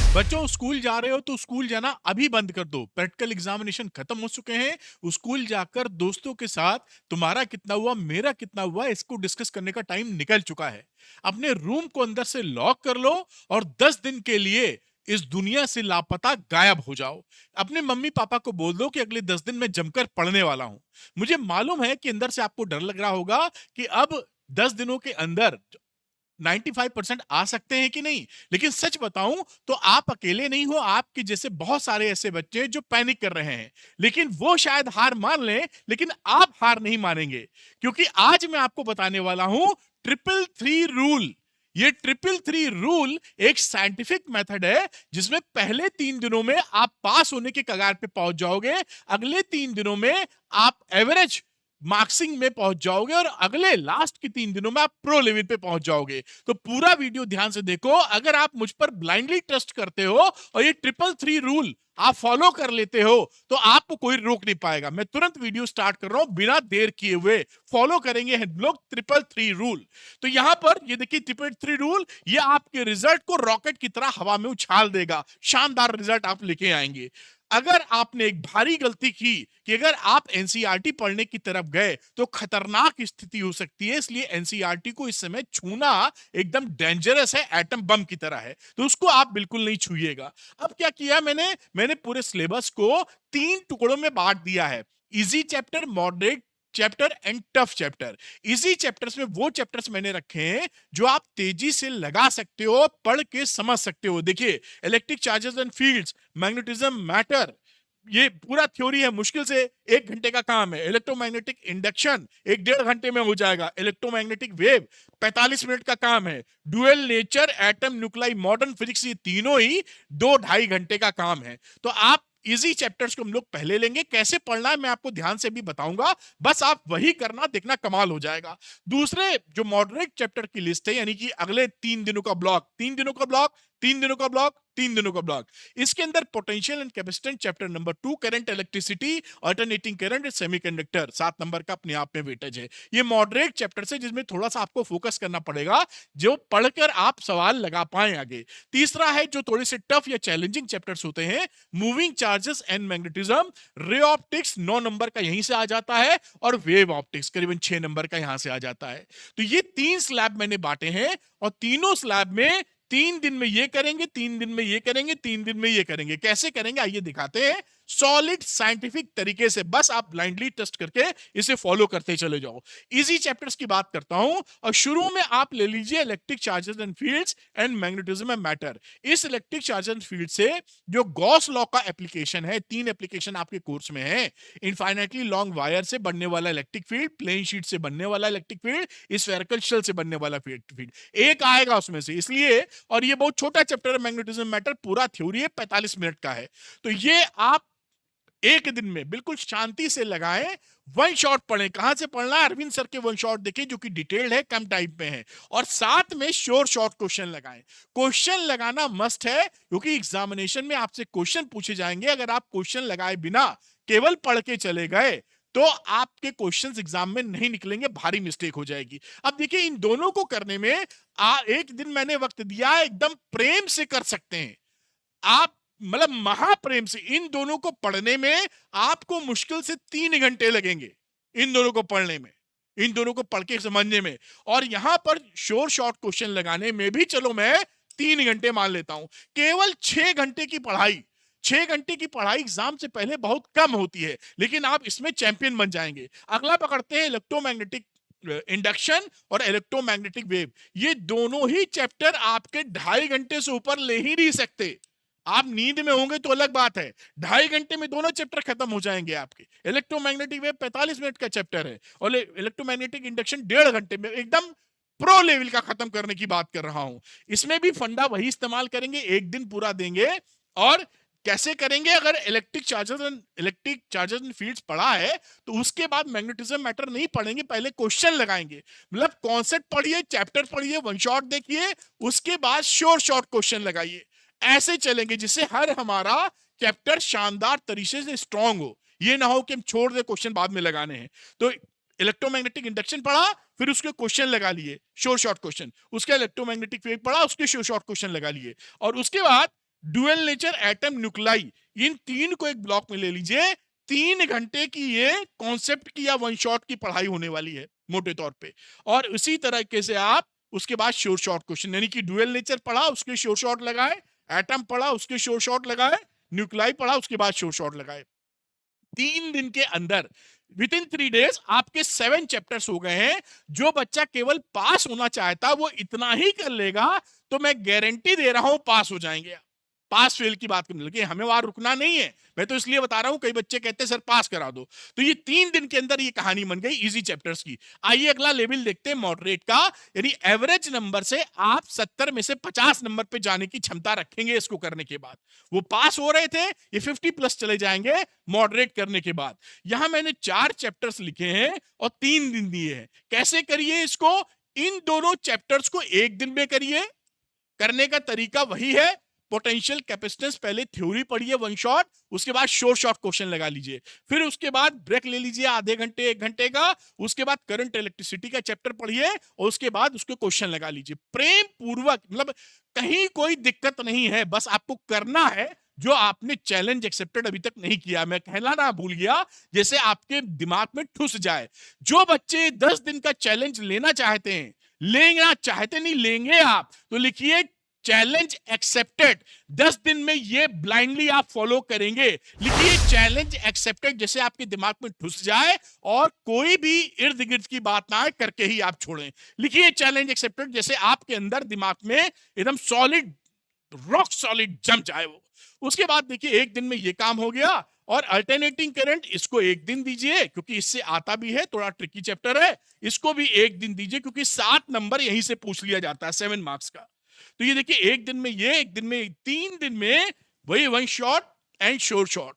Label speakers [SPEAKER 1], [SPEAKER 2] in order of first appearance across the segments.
[SPEAKER 1] बच्चों, स्कूल जा रहे हो तो स्कूल जाना अभी बंद कर दो। प्रैक्टिकल एग्जामिनेशन खत्म हो चुके हैं। स्कूल जाकर दोस्तों के साथ तुम्हारा कितना हुआ, मेरा कितना हुआ, इसको डिस्कस करने का टाइम निकल चुका है। अपने रूम को अंदर से लॉक कर लो और 10 दिन के लिए इस दुनिया से लापता गायब हो जाओ। अपने मम्मी पापा को बोल दो कि अगले 10 दिन में जमकर पढ़ने वाला हूं। मुझे मालूम है कि अंदर से आपको डर लग रहा होगा कि अब 10 दिनों के अंदर 95% आ सकते हैं कि नहीं। लेकिन सच बताऊं तो आप अकेले नहीं हो। आपके जैसे बहुत सारे ऐसे बच्चे हैं जो पैनिक कर रहे हैं। लेकिन वो शायद हार मान लें, लेकिन आप हार नहीं मानेंगे, क्योंकि आज मैं आपको बताने वाला हूं ट्रिपल थ्री रूल। ये ट्रिपल थ्री रूल एक साइंटिफिक मेथड है जिसमें पहले 3 दिनों में आप पास होने के कगार पे पहुंच जाओगे। अगले 3 दिनों में आप एवरेज मार्क्सिंग में पहुंच जाओगे और अगले लास्ट के 3 दिनों में आप प्रो लेवल पे पहुंच जाओगे। तो पूरा वीडियो ध्यान से देखो। अगर आप मुझ पर ब्लाइंडली ट्रस्ट करते हो और ये ट्रिपल थ्री रूल आप फॉलो कर लेते हो तो आपको कोई रोक नहीं पाएगा। मैं तुरंत वीडियो स्टार्ट कर रहा हूं बिना देर किए हुए। फॉलो करेंगे हम लोग ट्रिपल थ्री रूल। तो यहां पर ये देखिए ट्रिपल थ्री रूल, ये आपके रिजल्ट को रॉकेट की तरह हवा में उछाल देगा। शानदार रिजल्ट आप लेके आएंगे। अगर आपने एक भारी गलती की कि अगर आप एनसीईआरटी पढ़ने की तरफ गए तो खतरनाक स्थिति हो सकती है। इसलिए एनसीईआरटी को इस समय छूना एकदम डेंजरस है, एटम बम की तरह है। तो उसको आप बिल्कुल नहीं छूइएगा। अब क्या किया मैंने पूरे सिलेबस को 3 टुकड़ों में बांट दिया है। Easy chapter, moderate chapter and tough chapter. Easy chapters में वो चैप्टर्स मैंने रखे हैं जो आप तेजी से लगा सकते हो, पढ़ के समझ सकते हो। देखिए, electric charges and fields, magnetism, matter, ये पूरा थ्योरी है। मुश्किल से 1 घंटे का काम है। इलेक्ट्रोमैग्नेटिक इंडक्शन 1 डेढ़ घंटे में हो जाएगा। इलेक्ट्रोमैग्नेटिक वेव 45 मिनट का काम है। Dual nature, atom, nuclei, modern physics, ये तीनों ही 2 ढाई घंटे का काम है। तो आप इजी चैप्टर्स को हम लोग पहले लेंगे। कैसे पढ़ना है मैं आपको ध्यान से भी बताऊंगा, बस आप वही करना, देखना कमाल हो जाएगा। दूसरे जो मॉडरेट चैप्टर की लिस्ट है, यानी कि अगले 3 दिनों का ब्लॉक, 3 दिनों का ब्लॉक, 3 दिनों का ब्लॉक, 3 दिनों का ब्लॉक, इसके अंदर potential and capacitance chapter number 2, current, electricity, alternating current, semiconductor, 7 number का अपने आप में वेटेज है। ये मॉडरेट चैप्टर से जिसमें थोड़ा सा आपको फोकस करना पड़ेगा, जो पढ़कर आप सवाल लगा पाए आगे। तीसरा है जो थोड़े से टफ या चैलेंजिंग चैप्टर्स होते हैं, moving charges and magnetism, ray optics 9 number का यहीं से आ जाता है, और वेव ऑप्टिक्स करीबन 6 नंबर का यहां से आ जाता है। तो ये 3 स्लैब मैंने बांटे हैं और तीनों स्लैब में 3 दिन में ये करेंगे, 3 दिन में ये करेंगे, 3 दिन में ये करेंगे। कैसे करेंगे आइए दिखाते हैं, सॉलिड साइंटिफिक तरीके से। बस आप ब्लाइंडली टेस्ट करके इसे फॉलो करते चले जाओ। इजी चैप्टर्स की बात करता हूं और शुरू में आप ले लीजिए electric charges and fields and magnetism and matter. इस इलेक्ट्रिक चार्जेस एंड फील्ड से जो गॉस लॉ का एप्लीकेशन है, 3 एप्लीकेशन आपके कोर्स में है। इनफाइनाइटली लॉन्ग वायर से बनने वाला इलेक्ट्रिक फील्ड, प्लेन शीट से बनने वाला इलेक्ट्रिक फील्ड, स्फेरिकल शेल से बनने वाला फील्ड, एक आएगा उसमें से। इसलिए, और ये बहुत छोटा चैप्टर है मैग्नेटिज्म मैटर, पूरा थ्योरी है, 45 मिनट का है। तो ये आप एक दिन में बिल्कुल शांति से लगाएं, वन शॉट पढ़ें। कहां से पढ़ना है? अरविंद सर के वन शॉट देखिए जो कि डिटेल्ड है, कम टाइप में है, और साथ में श्योर शॉर्ट क्वेश्चन लगाएं। क्वेश्चन लगाना मस्ट है, क्योंकि एग्जामिनेशन में आपसे क्वेश्चन पूछे जाएंगे। अगर आप क्वेश्चन लगाए बिना केवल पढ़ के चले गए तो आपके क्वेश्चंस एग्जाम में नहीं निकलेंगे, भारी मिस्टेक हो जाएगी। अब देखिए, इन दोनों को करने में एक दिन मैंने वक्त दिया है, एकदम प्रेम से कर सकते हैं आप, मतलब महाप्रेम से। इन दोनों को पढ़ने में आपको मुश्किल से 3 घंटे लगेंगे, इन दोनों को पढ़ने में, इन दोनों को पढ़ के समझने में। और यहां पर श्योर शॉर्ट क्वेश्चन लगाने में भी चलो मैं 3 घंटे मान लेता हूं। केवल 6 घंटे की पढ़ाई, 6 घंटे की पढ़ाई एग्जाम से पहले बहुत कम होती है, लेकिन आप इसमें चैंपियन बन जाएंगे। अगला पकड़ते हैं इलेक्ट्रोमैग्नेटिक इंडक्शन और इलेक्ट्रोमैग्नेटिक वेव। ये दोनों ही चैप्टर आपके 2.5 घंटे से ऊपर ले ही नहीं सकते। आप नींद में होंगे तो अलग बात है, 2.5 घंटे में दोनों चैप्टर खत्म हो जाएंगे आपके। इलेक्ट्रोमैग्नेटिक वेव 45 मिनट का चैप्टर है और इलेक्ट्रोमैग्नेटिक इंडक्शन 1.5 घंटे में एकदम प्रो लेवल का खत्म करने की बात कर रहा हूं। इसमें भी फंडा वही इस्तेमाल करेंगे, एक दिन पूरा देंगे। और कैसे करेंगे? अगर इलेक्ट्रिक चार्जेस एंड फील्ड्स पढ़ा है तो उसके बाद मैग्नेटिज्म मैटर नहीं पढ़ेंगे, पहले क्वेश्चन लगाएंगे। मतलब कॉन्सेप्ट पढ़िए, चैप्टर पढ़िए, वन शॉट देखिए, उसके बाद श्योर शॉर्ट क्वेश्चन लगाइए। ऐसे चलेंगे जिससे हर हमारा चैप्टर शानदार तरीके से स्ट्रांग हो। ये ना हो कि हम छोड़ दे, क्वेश्चन बाद में लगाने हैं। तो इलेक्ट्रोमैग्नेटिक इंडक्शन पढ़ा, फिर उसके क्वेश्चन लगा लिए, श्योर शॉर्ट क्वेश्चन। उसके इलेक्ट्रोमैग्नेटिक वेव पढ़ा, उसके श्योर शॉर्ट क्वेश्चन लगा लिए। और उसके बाद ड्यूअल नेचर, एटम, न्यूक्लाई, इन तीन को एक ब्लॉक में ले लीजिए। 3 घंटे की ये कॉन्सेप्ट की या वन शॉट की पढ़ाई होने वाली है मोटे तौर पे। और उसी तरीके से आप उसके बाद श्योर शॉर्ट क्वेश्चन, यानी कि ड्यूअल नेचर पढ़ा उसके श्योर शॉर्ट लगाए, एटम पढ़ा उसके श्योर शॉर्ट लगाए, न्यूक्लाई पढ़ा उसके बाद श्योर शॉर्ट लगाए। 3 दिन के अंदर, विद इन 3 डेज आपके 7 चैप्टर्स हो गए हैं। जो बच्चा केवल पास होना चाहता वो इतना ही कर लेगा तो मैं गारंटी दे रहा हूं पास हो जाएंगे। पास फेल की बात करने लगे, हमें वहां रुकना नहीं है। मैं तो इसलिए बता रहा हूं, कई बच्चे कहते हैं सर पास करा दो। तो ये 3 दिन के अंदर ये कहानी बन गई इजी चैप्टर्स की। आइए अगला लेवल देखते हैं मॉडरेट का, यानी एवरेज नंबर से आप 70 में से 50 नंबर पे जाने की क्षमता रखेंगे इसको करने के बाद। वो पास हो रहे थे, ये 50 प्लस चले जाएंगे मॉडरेट करने के बाद। यहां मैंने 4 चैप्टर्स लिखे हैं और 3 दिन दिए हैं। कैसे करिए इसको? इन दोनों चैप्टर्स को एक दिन में करिए। करने का तरीका वही है, पोटेंशियल कैपेसिटेंस पहले थ्योरी पढ़िए वन शॉट, उसके बाद शॉर्ट शॉर्ट क्वेश्चन लगा लीजिए, फिर उसके बाद ब्रेक ले लीजिए आधे घंटे 1 घंटे का, उसके बाद करंट इलेक्ट्रिसिटी का चैप्टर पढ़िए और उसके बाद उसके क्वेश्चन लगा लीजिए प्रेम पूर्वक। मतलब कहीं कोई दिक्कत नहीं है, बस आपको करना है जो आपने चैलेंज एक्सेप्टेड अभी तक नहीं किया। मैं कहना ना भूल गया, जैसे आपके दिमाग में ठुस जाए। जो बच्चे 10 दिन का चैलेंज लेना चाहते हैं, लेना चाहते नहीं लेंगे आप, तो लिखिए चैलेंज एक्सेप्टेड। 10 दिन में ये ब्लाइंडली आप फॉलो करेंगे। लिखिए चैलेंज एक्सेप्टेड, जैसे आपके दिमाग में घुस जाए और कोई भी इर्द गिर्द की बात ना आए, करके ही आप छोड़ें। लिखिए चैलेंज एक्सेप्टेड, जैसे आपके अंदर दिमाग में एकदम सॉलिड, रॉक सॉलिड जम जाए वो। उसके बाद देखिए 1 दिन में ये काम हो गया। और अल्टरनेटिंग करंट, इसको 1 दिन दीजिए क्योंकि इससे आता भी है, थोड़ा ट्रिकी चैप्टर है। इसको भी 1 दिन दीजिए क्योंकि 7 नंबर यहीं से पूछ लिया जाता है 7 मार्क्स का। तो ये देखिए 1 दिन में ये, 1 दिन में, 3 दिन में वही वन शॉट एंड शोर शॉट,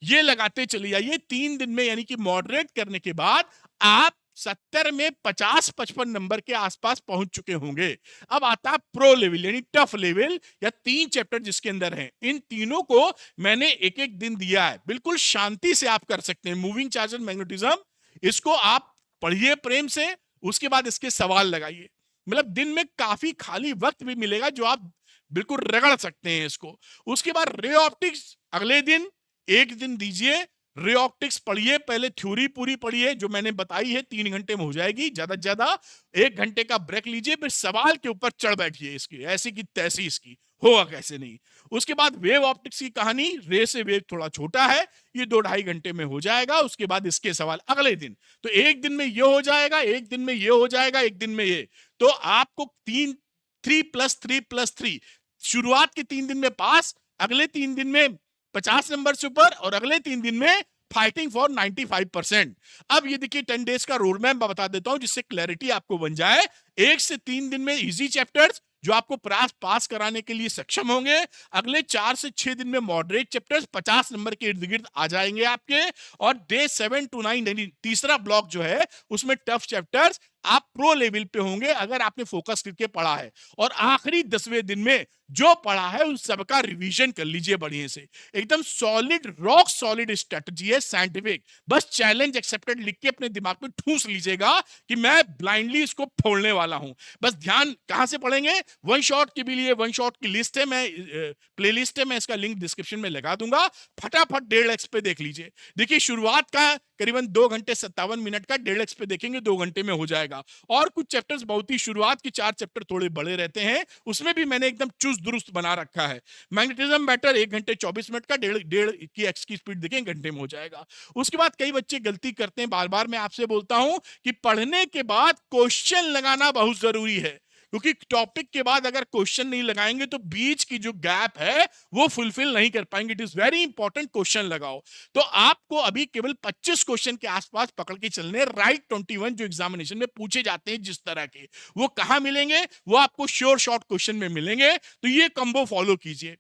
[SPEAKER 1] ये लगाते चले जाइए 3 दिन में। यानी कि मॉडरेट करने के बाद आप 70 में 50-55 नंबर के आसपास पहुंच चुके होंगे। अब आता है प्रो लेवल यानी टफ लेवल, या 3 चैप्टर जिसके अंदर हैं। इन तीनों को मैंने एक एक दिन दिया है, बिल्कुल शांति से आप कर सकते हैं। मूविंग चार्ज एंड मैग्नेटिज्म, इसको आप पढ़िए प्रेम से, उसके बाद इसके सवाल लगाइए। मतलब दिन में काफी खाली वक्त भी मिलेगा जो आप बिल्कुल रगड़ सकते हैं इसको। उसके बाद रे ऑप्टिक्स अगले दिन 1 दिन दीजिए। रे ऑप्टिक्स पढ़िए, पहले थ्योरी पूरी पढ़िए जो मैंने बताई है, 3 घंटे में हो जाएगी ज्यादा से ज्यादा। 1 घंटे का ब्रेक लीजिए, फिर सवाल के ऊपर चढ़ बैठिए इसकी, ऐसी की तैसी इसकी, होगा कैसे नहीं। उसके बाद वेव ऑप्टिक्स की कहानी, रे से वेव थोड़ा छोटा है, ये 2-2.5 घंटे में हो जाएगा। उसके बाद इसके सवाल अगले दिन। तो 1 दिन में ये हो जाएगा, 1 दिन में ये हो जाएगा, 1 दिन में ये। तो आपको 3+3+3, शुरुआत के 3 दिन में पास, अगले 3 दिन में 50 नंबर से ऊपर, और अगले 3 दिन में फाइटिंग फॉर 95%। अब ये देखिए 10 डेज का रोड मैप बता देता हूं जिससे क्लैरिटी आपको बन जाए। 1 से 3 दिन में इजी चैप्टर्स जो आपको पास कराने के लिए सक्षम होंगे। अगले 4 से 6 दिन में मॉडरेट चैप्टर्स 50 नंबर के इर्द गिर्द आ जाएंगे आपके। और डे 7 to 9 यानी तीसरा ब्लॉक जो है उसमें टफ चैप्टर्स आप प्रो लेवल पे होंगे अगर आपने फोकस करके पढ़ा है। और आखिरी 10वें दिन में जो पढ़ा है उन सबका रिवीजन कर लीजिए बढ़िया से। एकदम सॉलिड, रॉक सॉलिड स्ट्रेटजी है, साइंटिफिक। बस चैलेंज एक्सेप्टेड लिख के अपने दिमाग में ठूस लीजिएगा कि मैं ब्लाइंडली इसको फोड़ने वाला हूं। बस ध्यान कहां से पढ़ेंगे? वन शॉट के भी लिए वन शॉट की लिस्ट है, मैं प्लेलिस्ट है, मैं इसका लिंक डिस्क्रिप्शन में लगा दूंगा। फटाफट 1.5x पे देख लीजिए। देखिए शुरुआत का करीबन 2 घंटे 57 मिनट का 1.5x पे देखेंगे, 2 घंटे में हो जाएगा। और कुछ चैप्टर्स बहुत ही, शुरुआत के 4 चैप्टर थोड़े बड़े रहते हैं, उसमें भी मैंने एकदम चुस्त दुरुस्त बना रखा है। मैग्नेटिज्म मैटर 1 घंटे 24 मिनट का, 1.5 की एक्स की स्पीड देखें, घंटे में हो जाएगा। उसके बाद कई बच्चे गलती करते हैं, बार बार मैं आपसे बोलता हूं कि पढ़ने के बाद क्वेश्चन लगाना बहुत जरूरी है। क्योंकि टॉपिक के बाद अगर क्वेश्चन नहीं लगाएंगे तो बीच की जो गैप है वो फुलफिल नहीं कर पाएंगे। It is very important, question लगाओ। तो आपको अभी केवल 25 क्वेश्चन के आसपास पकड़ के चलने। राइट 21 जो एग्जामिनेशन में पूछे जाते हैं जिस तरह के, वो कहां मिलेंगे? वो आपको श्योर शॉर्ट क्वेश्चन में मिलेंगे। तो ये कंबो फॉलो कीजिए।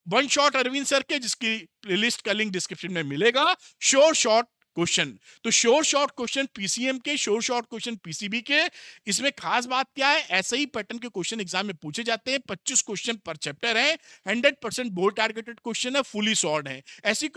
[SPEAKER 1] वन शॉट अरविंद सर के, जिसकी प्लेलिस्ट का लिंक डिस्क्रिप्शन में मिलेगा। Sure shot question. तो श्योर शॉर्ट क्वेश्चन पीसीएम के, श्योर शॉर्ट क्वेश्चन पीसीबी के। इसमें खास बात क्या है, ऐसे ही पैटर्न के क्वेश्चन एग्जाम में पूछे जाते हैं। 25 क्वेश्चन पर चैप्टर है, 100% बोर्ड टारगेटेड क्वेश्चन है, फुली सॉर्ट है। ऐसी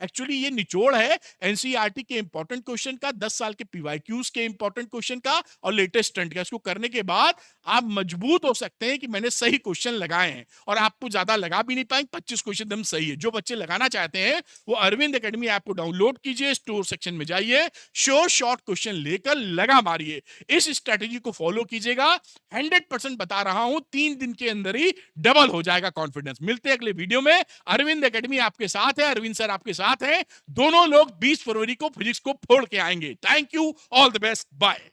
[SPEAKER 1] एक्चुअली ये निचोड़ है एनसीईआरटी के इंपॉर्टेंट क्वेश्चन का, 10 साल के पीवाईक्यूज के इंपॉर्टेंट क्वेश्चन का और लेटेस्ट ट्रेंड का। इसको करने के बाद आप मजबूत हो सकते हैं कि मैंने सही क्वेश्चन लगाए हैं, और आपको ज्यादा लगा भी नहीं पाएंगे। 25 क्वेश्चन एकदम सही है। जो बच्चे लगाना चाहते हैं वो अरविंद एकेडमी ऐप को डाउनलोड कीजिए, स्टोर सेक्शन में जाइए, श्योर शॉर्ट क्वेश्चन लेकर लगा मारिए। इस स्ट्रेटेजी को फॉलो कीजिएगा, 100% बता रहा हूं, 3 दिन के अंदर ही डबल हो जाएगा कॉन्फिडेंस। मिलते हैं अगले वीडियो में। अरविंद एकेडमी आपके साथ है, अरविंद सर आपके साथ हैं। दोनों लोग 20 फरवरी को फिजिक्स को फोड़ के आएंगे। Thank you, all the best, bye.